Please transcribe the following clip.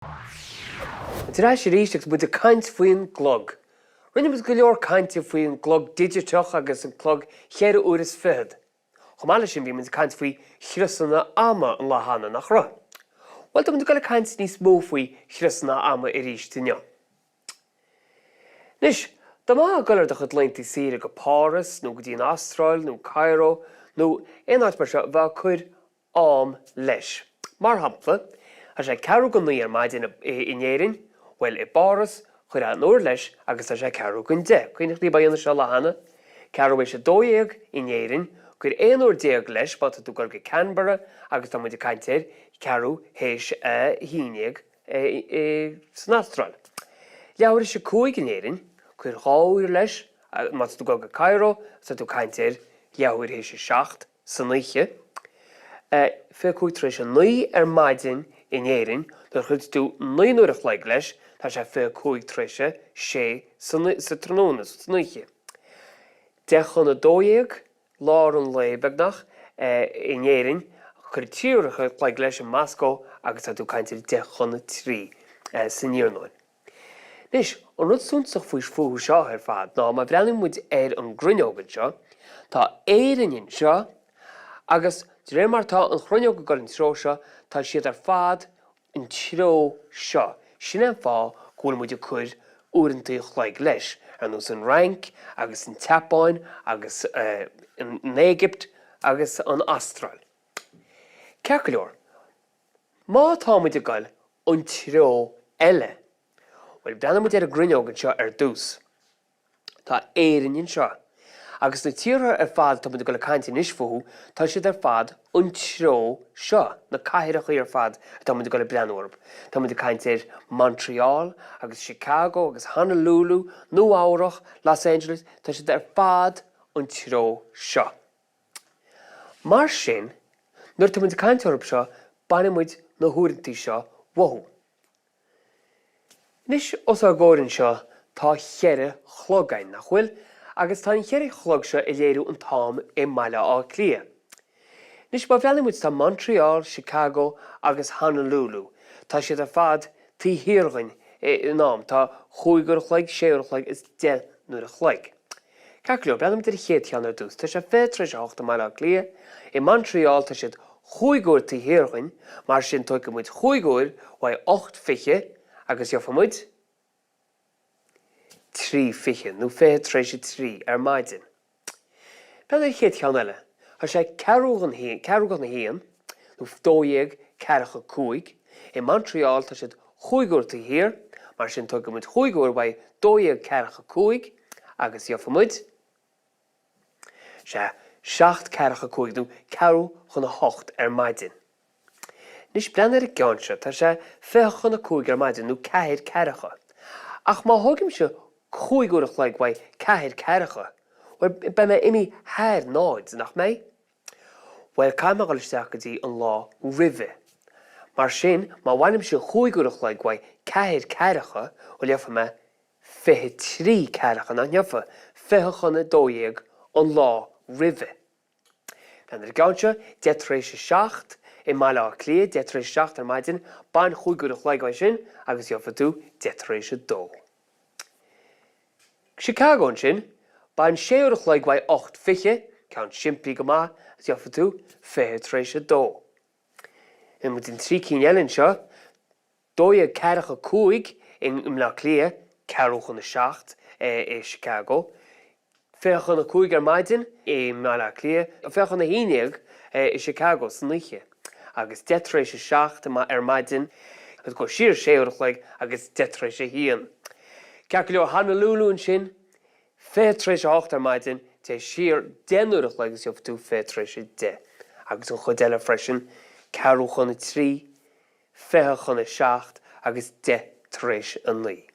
Tēarrach sé isteach bud a caint faoin glog. Rinne bud go leor cainte faoin glog dírithe agus an clog cheir uras fihid. Chomáile sin bhí a caint faoi chrisanna ama an lehanana nach ra. Well tá go le caint níos mó faoi chrisanna ama i ríis duine. Nis, tá má golar de chud leinti sire go Páras, nó go dtí an Astráil, nó Cairo, nó éáit mar seo bheith chuir am leis. Mar hampla, a sé cearú go nuí ar maidin inéirin, well I Páras chuir an uair leis agus a sé cearú gon de. Cuoinech ní baíonna seo lehanana, cearú é sé dóéag inéirin, chuir éonúir déag leis ba tú gur go Canberra agus tá muid a caintéir cearú héis híineag san Astráil. Leabhar is sé cúig inéirin, chuir gáir leis, mat tú go go Cairo, sa tú caintéir leabhar héis sé 7 san Mícheál. Fé cúig tréis an nuí ar maidin inéirin, dar chud tú 9 uair leig leis, tá sé fé cúig tréise sé sa tróna san Mícheál. Dechan na dóéag lár an lébegnach inéirin, chuir tEarrach leig leis an Moscow agus tá tú caintéir dechan na 3 san Iarnáin. Nis, an rud súntaach faoi fuú seo ar fad ná má bhreanim muid an grunneogan seo, tá éireann seo agus de ré mar tá an chruinneog go an tró seo tá siad ar fad an tró seo. Sin an fá gúil muid chuir uaireantaí leig leis ar nó san Rank agus an Tapáin agus in Égypt agus an Astráil. Ceach go leor, má tá muid a gail an tró eile. Well, brenn muid a grunneogan seo ar dús. Tá éireann seo. Agus na tEarrach ar fad tá muid go le cainte níos fuú, tá siad ar fad an tró seo, na caitheach ar fad tá muid go le breanúrb. Tá muid a caintéir Montreal, agus Chicago, agus Honolulu, nó Ábhar, Los Angeles, tá siad ar fad an tró seo. Mar sin, nuair tá muid a cainte orb seo, bainne muid na húireantaí seo wathú. Nis os a ggóireann seo tá cheire chlogain nach bhfuil, agus tá cheire chlog seo I léirú an tám I mbaile á clia. Nis ba bhealach muid tá Montreal, Chicago agus Honolulu. Tá siad ar fad tEarrach nám, tá 5 uair leig, 6 uair leig is 10 uair leig. Ceach go leor, bhealach muid ar chéad ar dús, tá sé fé 8 mbaile á clia. I Montreal tá siad 5 uair tEarrach, mar sin tóg go muid 5 uair wa 8 fiche, agus jofa muid 3 fiche, nó fé tréise 3 ar maidin. Ben ar chéad eile, tá sé cearú na hían, nó dóéag cearach a cúig. I Montreal tá siad 5 uair tEarrach, mar sin tóg go muid 5 uair wa dóéag cearach a cúig, agus jofa muid sé 7 cearach a cúig, nó cearú chun na 8 ar maidin. Nis brenn ar gceanse tá sé 5 na cúig ar maidin nó 4 cearacha. Ach má thugaim se 5 uair leig wa 4 cearacha, well be me imi thar náid nach mé? Well caiim go isteach go dtí an lá roimhe. Mar sin má bhhainnim se 5 uair leig wa 4 cearacha, well jofa me 23 cearacha na jofa 5 na dóéag an lá roimhe. Ben ar gceanse de tréise 7 I mbaile á clia, de tréise 7 ar maidin, bain 5 uair leig wa sin, agus jofa tú de tréise 2. Chicago an sin, bain 6 uair leig wa 8 fiche, ceann siimplí go maith, as jofa tú 5 tréise 2. In muid in 3 cíneann seo, dóéag cearach a cúig in mná clia, cearú chun na 7 I Chicago, 5 na cúig ar maidin I mná clia, 5 na híineag I Chicago san Mícheál. Agus de tréise 7 ar maidin, agus go siar 6 uair leig agus de tréise hían. Ceach go leor Honolulu an sin, 5 tréise 8 ar maidin, te siar 10 uair leig agus jofa tú 5 tréise 10. Agus an chud eile freisin, cearú chun na 3, 5 chun na 7 agus 10 tréise an 9.